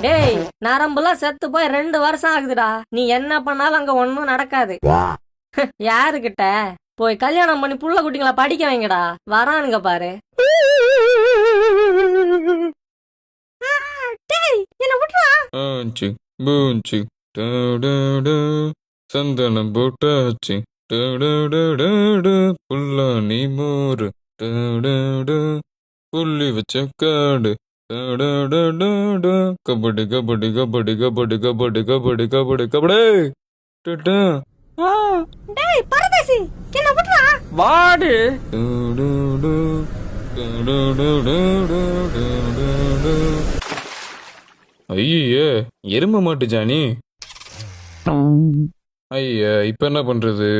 டேய், நரம்புலாம் செத்து போய் 2 வருஷம் ஆகுதுடா. நீ என்ன பண்ணாலும் அங்க ஒண்ணும் நடக்காது. யாருகிட்ட போய் கல்யாணம் பண்ணி புள்ள குட்டிங்களா படிக்க வைங்கடா. வரானுங்க பாரு. டேய், என்ன விட்றா. ஆச்சு பூச்சி சந்தனம் போட்டாச்சு புல்லானி மோரு புள்ளி வச்ச காடு கபடி கபடி கபடி கபடி கபடி கபடி கபடி கபடி டேய் பரதேசி, என்ன விட்றா. வாடு. ஐயே எரும மாட்டு ஜானி. ஐயா இப்ப என்ன பண்றது?